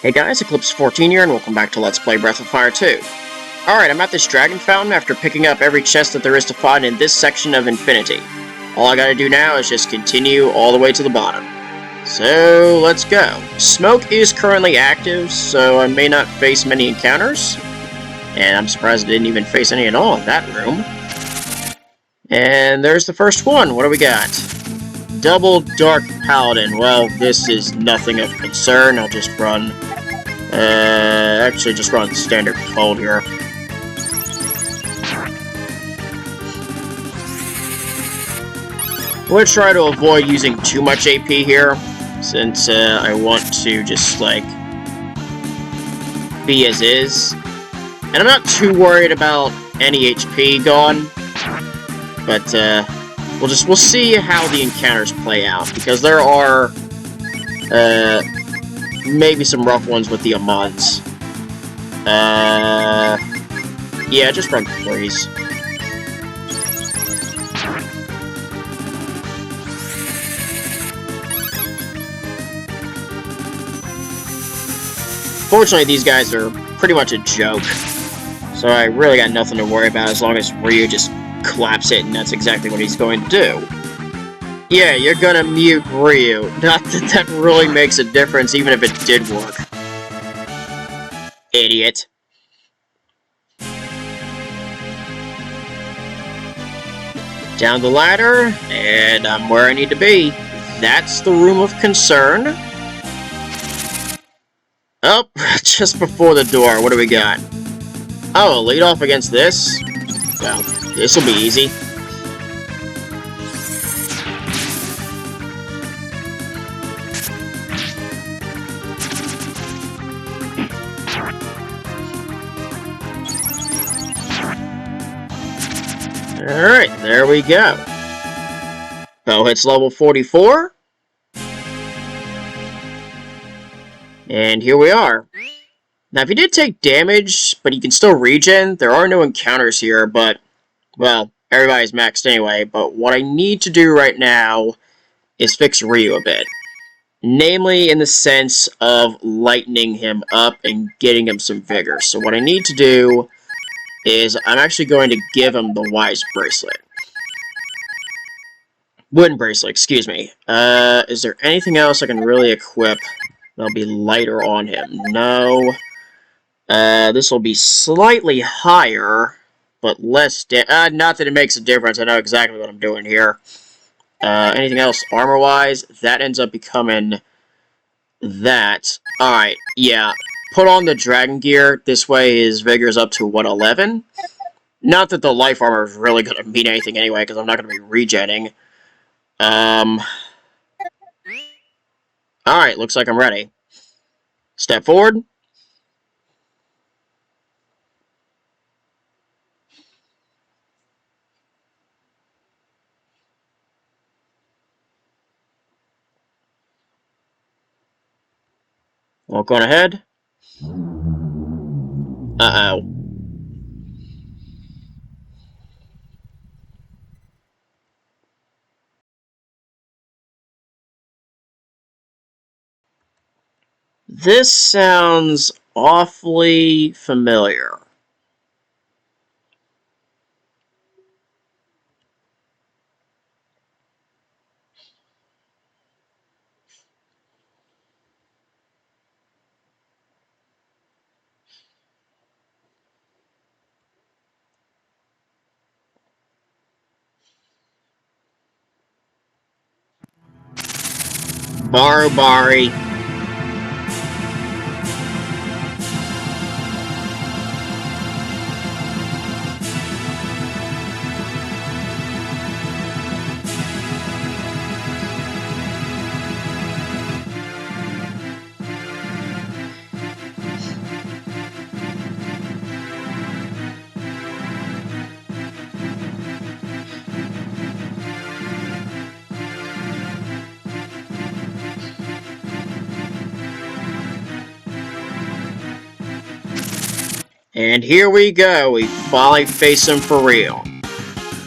Hey guys, Eclipse14 here, and welcome back to Let's Play Breath of Fire 2. Alright, I'm at this dragon fountain after picking up every chest that there is to find in this section of Infinity. All I gotta do now is just continue all the way to the bottom. So, let's go. Smoke is currently active, so I may not face many encounters. And I'm surprised I didn't even face any at all in that room. And there's the first one. What do we got? Double Dark Paladin. Well, this is nothing of concern. I'll just run... actually just run standard cold here. I'm gonna try to avoid using too much AP here, since I want to just, like, be as is. And I'm not too worried about any HP gone, but we'll see how the encounters play out, because there are maybe some rough ones with the Amons. Yeah, just run freeze. Fortunately, these guys are pretty much a joke, so I really got nothing to worry about as long as Ryu just claps it, and that's exactly what he's going to do. Yeah, you're gonna mute Ryu. Not that that really makes a difference, even if it did work. Idiot. Down the ladder, and I'm where I need to be. That's the Room of Concern. Oh, just before the door, what do we got? Oh, lead off against this? Well, this'll be easy. Alright, there we go. Bow hits level 44. And here we are. Now, if you did take damage, but you can still regen, there are no encounters here, but, well, everybody's maxed anyway. But what I need to do right now is fix Ryu a bit. Namely, in the sense of lightening him up and getting him some vigor. So what I need to do is I'm actually going to give him the Wise Bracelet. Wooden Bracelet, excuse me. Is there anything else I can really equip that'll be lighter on him? No. This will be slightly higher, but less not that it makes a difference. I know exactly what I'm doing here. Anything else armor-wise? That ends up becoming that. Alright, yeah. Put on the Dragon Gear. This way his vigor is up to, what, 11? Not that the life armor is really going to mean anything anyway, because I'm not going to be regenning. Alright, looks like I'm ready. Step forward. Walk on ahead. Uh-oh. This sounds awfully familiar. Barbuary. And here we go, we finally face him for real.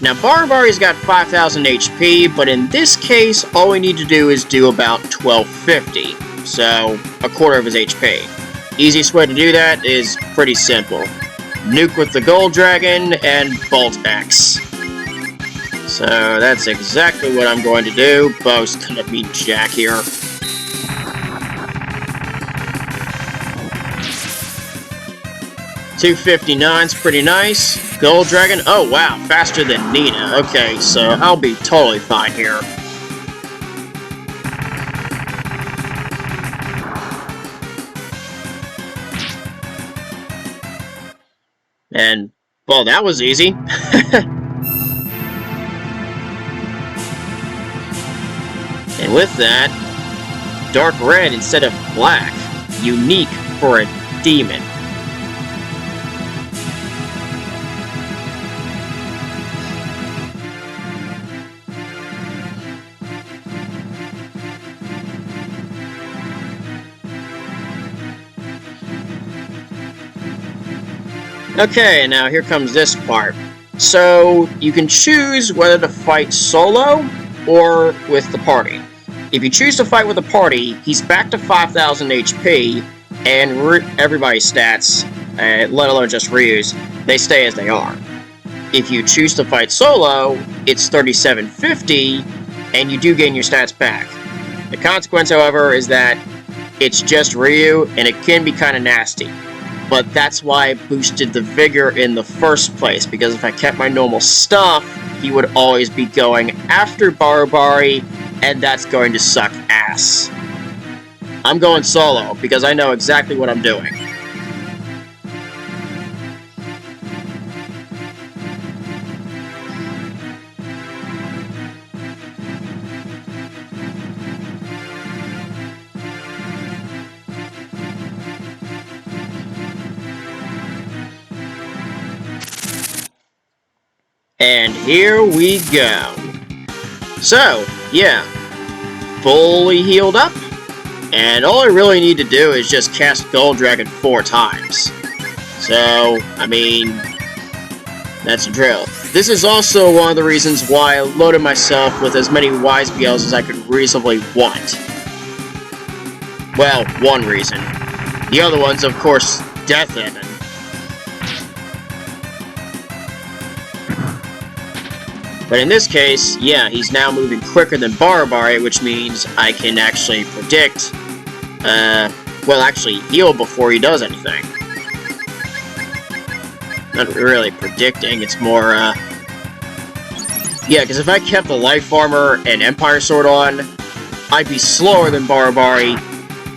Now, Barbuary's got 5,000 HP, but in this case, all we need to do is do about 1250, so a quarter of his HP. Easiest way to do that is pretty simple. Nuke with the Gold Dragon and Bolt X. So that's exactly what I'm going to do. Bow's gonna mean jack here. $259's pretty nice. Gold Dragon. Oh wow, faster than Nina. Okay, so I'll be totally fine here. And, well, that was easy. And with that, dark red instead of black. Unique for a demon. Okay, now here comes this part. So, you can choose whether to fight solo or with the party. If you choose to fight with the party, he's back to 5,000 HP, and everybody's stats, let alone just Ryu's, they stay as they are. If you choose to fight solo, it's 3750, and you do gain your stats back. The consequence, however, is that it's just Ryu, and it can be kind of nasty. But that's why I boosted the vigor in the first place, because if I kept my normal stuff, he would always be going after Barbuary, and that's going to suck ass. I'm going solo, because I know exactly what I'm doing. And here we go. So, yeah, fully healed up, and all I really need to do is just cast Gold Dragon 4 times. So, I mean, that's a drill. This is also one of the reasons why I loaded myself with as many Wise BLs as I could reasonably want. Well, one reason. The other one's, of course, Deathevan. But in this case, yeah, he's now moving quicker than Barbuary, which means I can actually predict, well, actually heal before he does anything. Not really predicting, it's more, yeah, because if I kept the Life Armor and Empire Sword on, I'd be slower than Barbuary,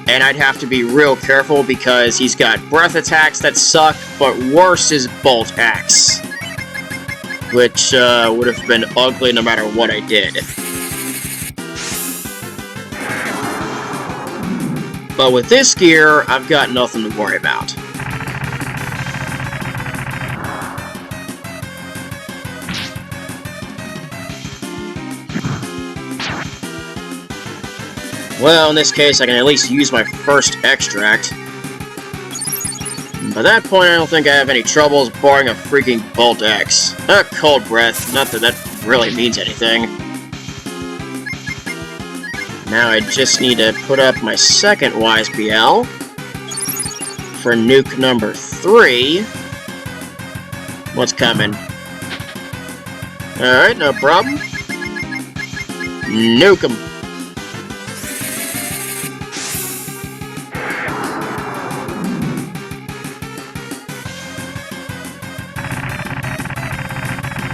and I'd have to be real careful because he's got breath attacks that suck, but worse is Bolt X. Which would have been ugly no matter what I did. But with this gear, I've got nothing to worry about. Well, in this case, I can at least use my first extract. By that point, I don't think I have any troubles barring a freaking Bolt X. Cold Breath, not that that really means anything. Now I just need to put up my second Wise BL for nuke number 3. What's coming? Alright, no problem. Nuke 'em.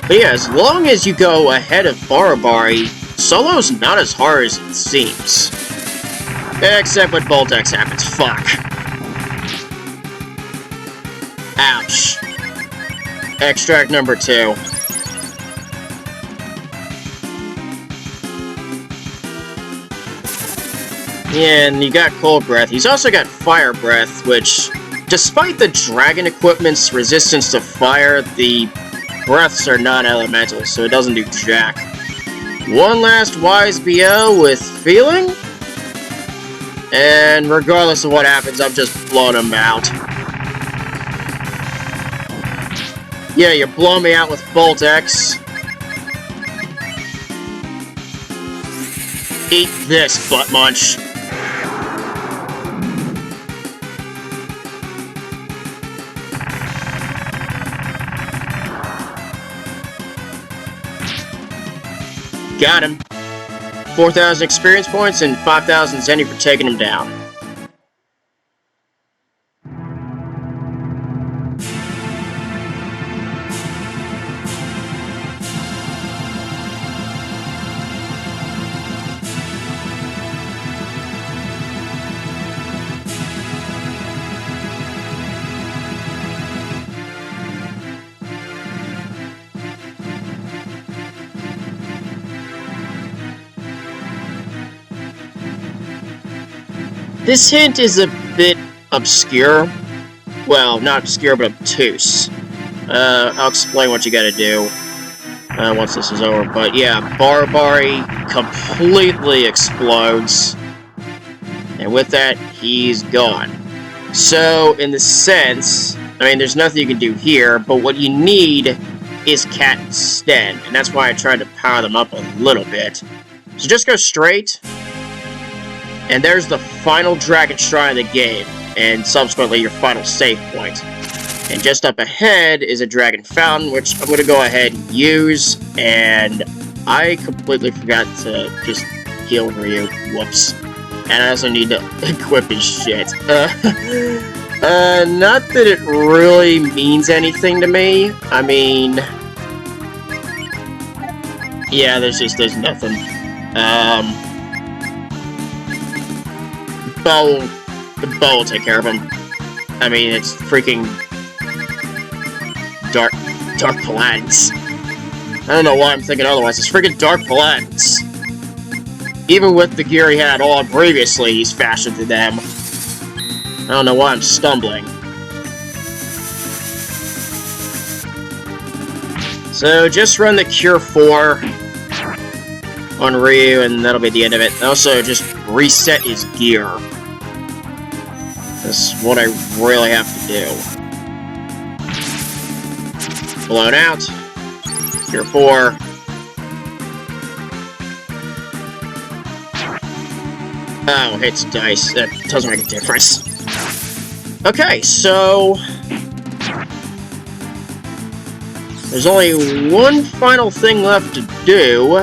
But yeah, as long as you go ahead of Barbuary, solo's not as hard as it seems. Except when Bolt X happens. Fuck. Ouch. Extract number 2. Yeah, and you got Cold Breath. He's also got Fire Breath, which, despite the Dragon equipment's resistance to fire, the breaths are non-elemental, so it doesn't do jack. One last Wise BL with Feeling, and regardless of what happens, I'm just blowing him out. Yeah, you're blowing me out with Bolt X. Eat this, butt munch. Got him. 4,000 experience points and 5,000 zenny for taking him down. This hint is a bit obscure. Well, not obscure, but obtuse. I'll explain what you gotta do once this is over. But yeah, Barbuary completely explodes. And with that, he's gone. So, in the sense, I mean, there's nothing you can do here, but what you need is Cat instead. And that's why I tried to power them up a little bit. So just go straight. And there's the final Dragon Shrine of the game, and subsequently your final save point. And just up ahead is a Dragon Fountain, which I'm going to go ahead and use, and I completely forgot to just heal Ryu. Whoops. And I also need to equip his shit. Not that it really means anything to me. I mean... yeah, there's nothing. The bow will take care of him. I mean, it's freaking Dark Paladins. I don't know why I'm thinking otherwise. It's freaking Dark Paladins. Even with the gear he had on previously, he's faster than them. I don't know why I'm stumbling. So just run the Cure 4 on Ryu, and that'll be the end of it. Also, just reset his gear. That's what I really have to do. Blown out. Cure 4. Oh, hits dice. That doesn't make a difference. Okay, so... there's only one final thing left to do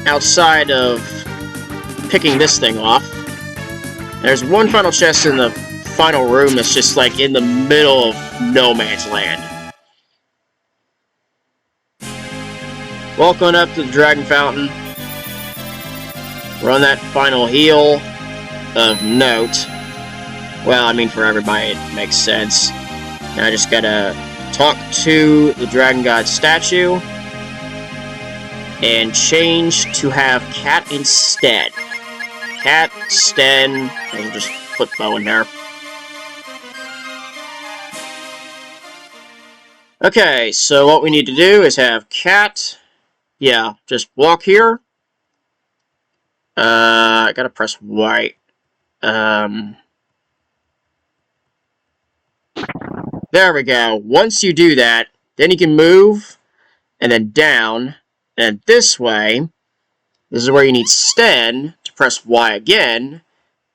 outside of picking this thing off. There's one final chest in the final room that's just like in the middle of no man's land. Walk on up to the Dragon Fountain. Run that final heal of note. Well, I mean, for everybody it makes sense. Now I just gotta talk to the Dragon God statue and change to have Cat instead. Cat, Sten, I'll just put bow in there. Okay, so what we need to do is have Cat, yeah, just walk here. I gotta press Y. There we go. Once you do that, then you can move, and then down, and this way. This is where you need Sten to press Y again,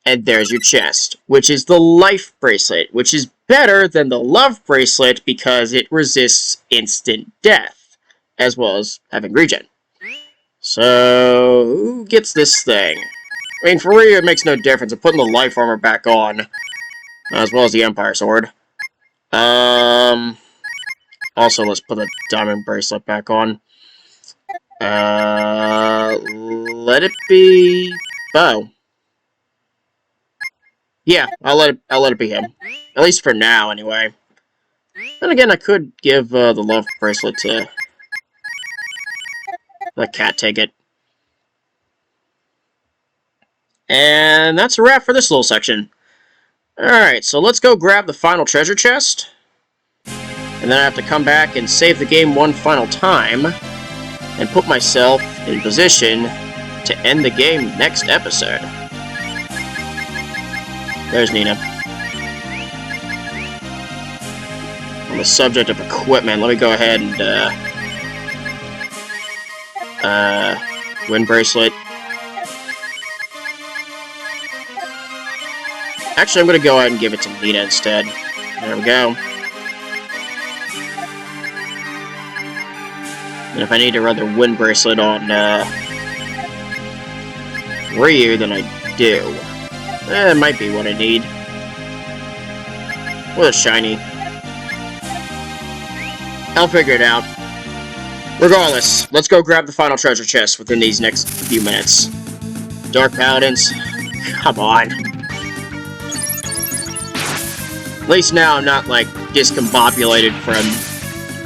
and there's your chest, which is the Life Bracelet, which is better than the Love Bracelet because it resists instant death, as well as having regen. So, who gets this thing? I mean, for Ryu, it makes no difference. I'm putting the Life Armor back on, as well as the Empire Sword. Also, let's put the Diamond Bracelet back on. Let it be Bo. Yeah, I'll let it be him. At least for now, anyway. Then again, I could give the Love Bracelet to let Cat take it. And that's a wrap for this little section. Alright, so let's go grab the final treasure chest. And then I have to come back and save the game one final time. And put myself in position to end the game next episode. There's Nina. On the subject of equipment, let me go ahead and Wind Bracelet. Actually, I'm going to go ahead and give it to Nina instead. There we go. And if I need to run the wind bracelet on Ryu, then I do. That might be what I need. What a shiny. I'll figure it out. Regardless, let's go grab the final treasure chest within these next few minutes. Dark Paladins, come on. At least now I'm not, like, discombobulated from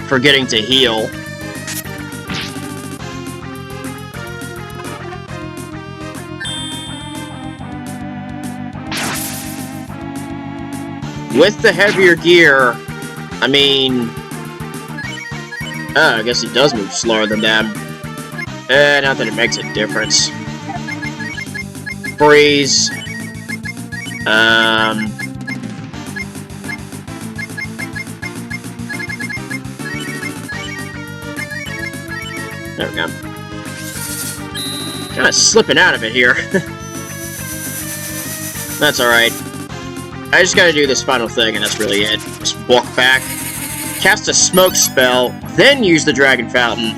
forgetting to heal. With the heavier gear, I mean... I guess he does move slower than them. Not that it makes a difference. Freeze. There we go. Kinda slipping out of it here. That's alright. I just gotta do this final thing, and that's really it. Just walk back, cast a smoke spell, then use the Dragon Fountain.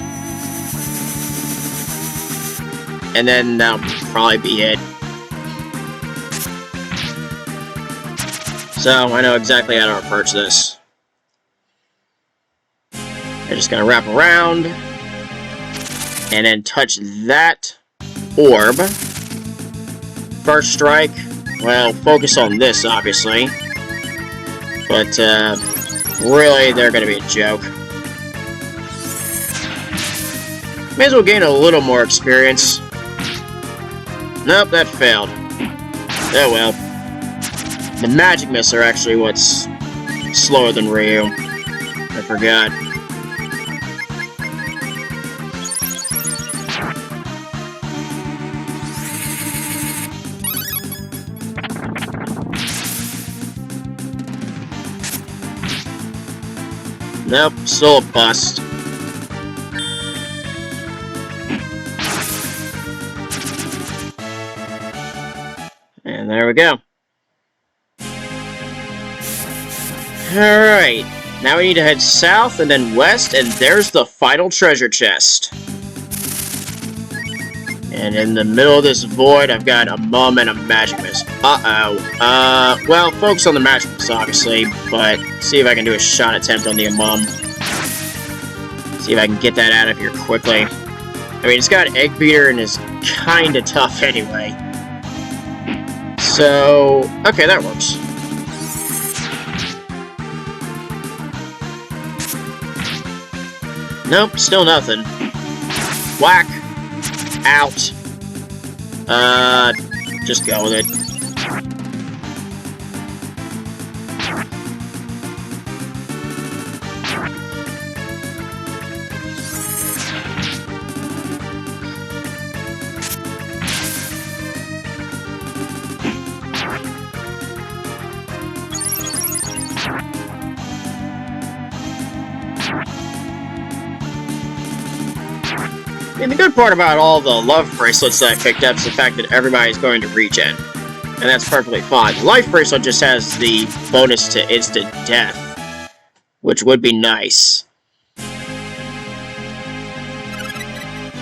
And then that'll probably be it. So, I know exactly how to approach this. I just gotta wrap around, and then touch that orb. First strike, well, focus on this, obviously. But, really, they're gonna be a joke. May as well gain a little more experience. Nope, that failed. Oh well. The magic mists are actually what's slower than Ryu. I forgot. Nope, still a bust. And there we go. Alright, now we need to head south and then west, and there's the final treasure chest. And in the middle of this void, I've got a mum and a magic mist. Well, focus on the magic mist, obviously, but see if I can do a shot attempt on the mum. See if I can get that out of here quickly. I mean, it's got Egg Beater and is kinda tough anyway. So, okay, that works. Nope, still nothing. Whack. Out. Just go with it. And the good part about all the love bracelets that I picked up is the fact that everybody's going to regen. And that's perfectly fine. The life bracelet just has the bonus to instant death, which would be nice.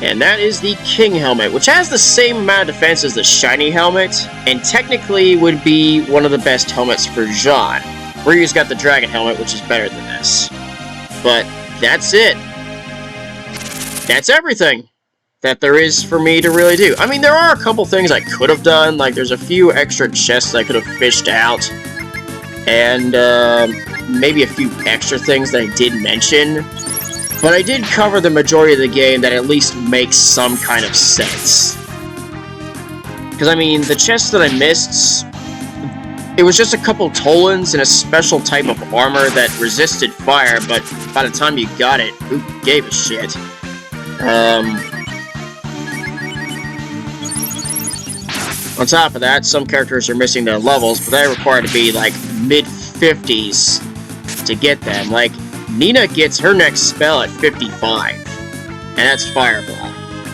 And that is the King Helmet, which has the same amount of defense as the Shiny Helmet, and technically would be one of the best helmets for Jean. Ryu's got the Dragon Helmet, which is better than this. But that's it. That's everything that there is for me to really do. I mean, there are a couple things I could have done, like there's a few extra chests I could have fished out, and maybe a few extra things that I did mention, but I did cover the majority of the game that at least makes some kind of sense. Because, I mean, the chests that I missed, it was just a couple Tolans and a special type of armor that resisted fire, but by the time you got it, who gave a shit? On top of that, some characters are missing their levels, but they require to be like mid-50s to get them. Like, Nina gets her next spell at 55, and that's Fireball.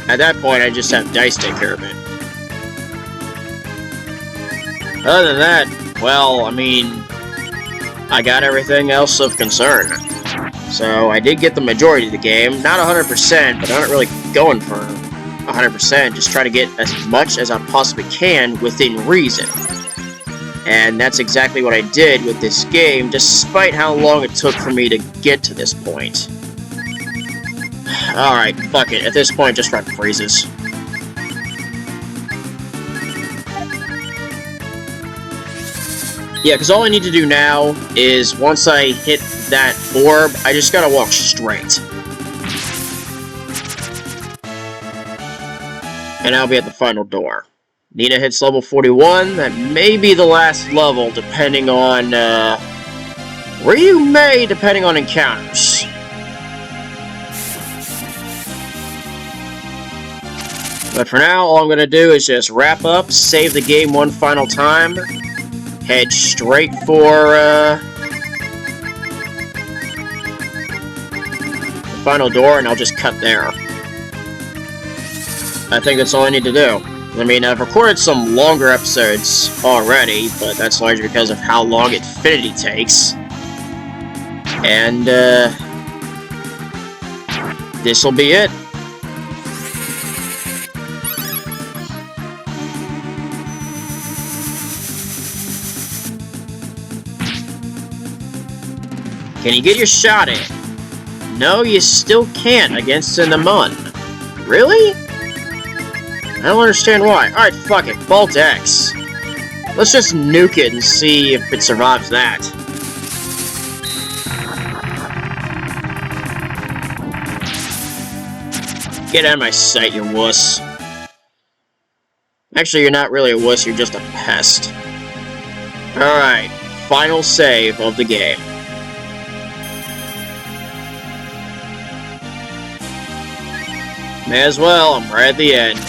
At that point, I just have Dice take care of it. Other than that, well, I mean, I got everything else of concern. So I did get the majority of the game. Not 100%, but I'm not really going for 100%. Just try to get as much as I possibly can within reason. And that's exactly what I did with this game, despite how long it took for me to get to this point. Alright, fuck it. At this point, just run freezes. Yeah, because all I need to do now is, once I hit that orb, I just gotta walk straight. And I'll be at the final door. Nina hits level 41. That may be the last level, depending on, depending on encounters. But for now, all I'm gonna do is just wrap up, save the game one final time, head straight for, the final door, and I'll just cut there. I think that's all I need to do. I mean, I've recorded some longer episodes already, but that's largely because of how long Infinity takes. And, this'll be it. Can you get your shot in? No, you still can't against Cinnamon. Really? I don't understand why. Alright, fuck it. Bolt X. Let's just nuke it and see if it survives that. Get out of my sight, you wuss. Actually, you're not really a wuss, you're just a pest. Alright, final save of the game. May as well, I'm right at the end.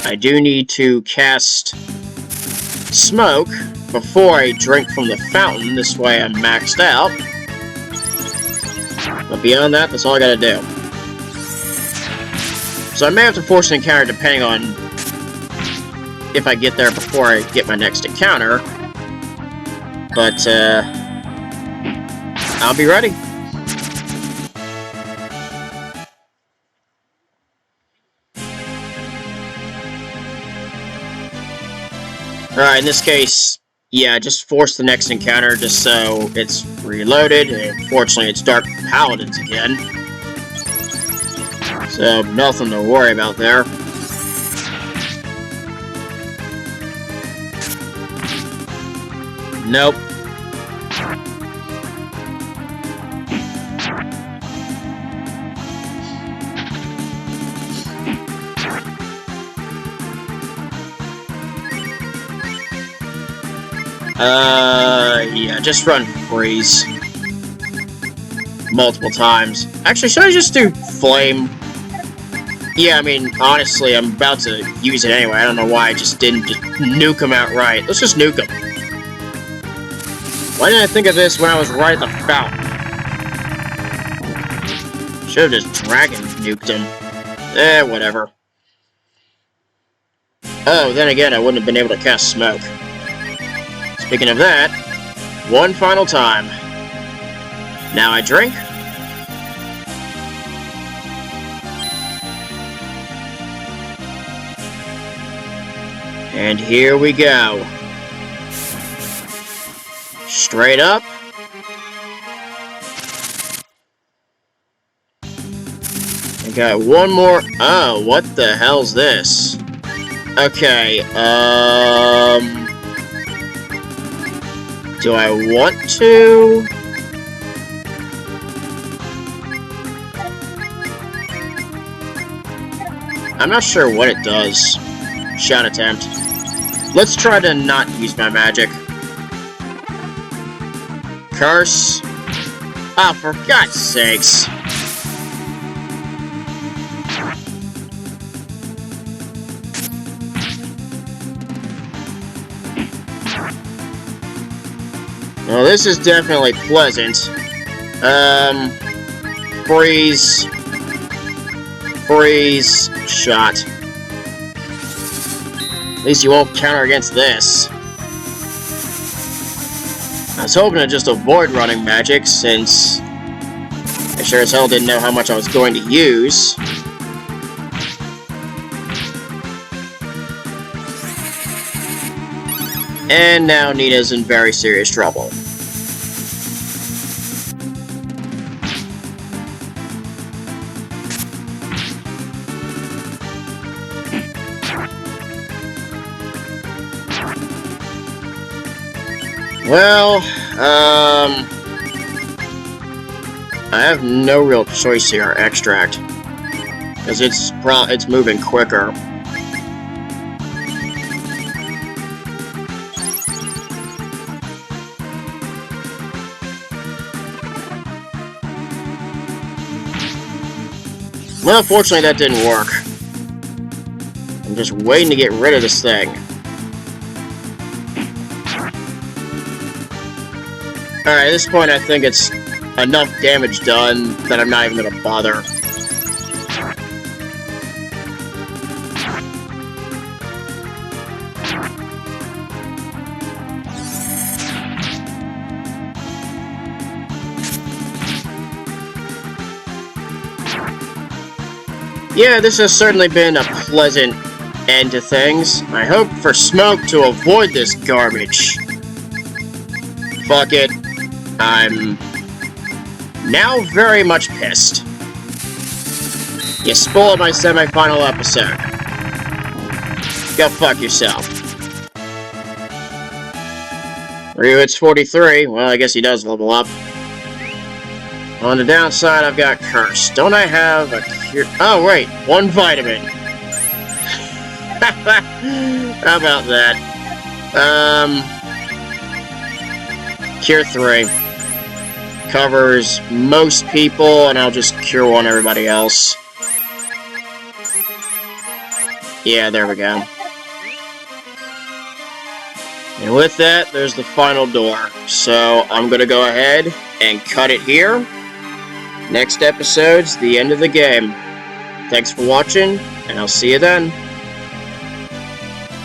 I do need to cast smoke before I drink from the fountain, this way I'm maxed out. But beyond that, that's all I gotta do. So I may have to force an encounter depending on if I get there before I get my next encounter. But, I'll be ready. Alright, in this case, yeah, just force the next encounter just so it's reloaded. Unfortunately, it's Dark Paladins again. So, nothing to worry about there. Nope. Yeah, just run freeze. Multiple times. Actually, should I just do flame? Yeah, I mean, honestly, I'm about to use it anyway. I don't know why I just didn't just nuke him outright. Let's just nuke him. Why didn't I think of this when I was right at the fountain? Should've just dragon nuked him. Whatever. Oh, then again, I wouldn't have been able to cast smoke. Speaking of that, one final time. Now I drink. And here we go. Straight up. I got one more. Oh, what the hell's this? Okay, do I want to? I'm not sure what it does. Shot attempt. Let's try to not use my magic. Curse. Ah, oh, for God's sakes. Well, this is definitely pleasant. Freeze. Freeze. Shot. At least you won't counter against this. I was hoping to just avoid running magic, since I sure as hell didn't know how much I was going to use. And now Nina's in very serious trouble. Well, I have no real choice here, extract, because it's moving quicker. Well, unfortunately that didn't work. I'm just waiting to get rid of this thing. Alright, at this point I think it's enough damage done that I'm not even gonna bother. Yeah, this has certainly been a pleasant end to things. I hope for Smoke to avoid this garbage. Fuck it. I'm now very much pissed. You spoiled my semi-final episode. Go fuck yourself. Ryu hits 43. Well, I guess he does level up. On the downside, I've got Curse. Don't I have a cure? Oh, wait. 1 vitamin. How about that? Cure 3. Covers most people, and I'll just cure 1 everybody else. Yeah, there we go. And with that, there's the final door. So, I'm gonna go ahead and cut it here. Next episode's the end of the game. Thanks for watching, and I'll see you then.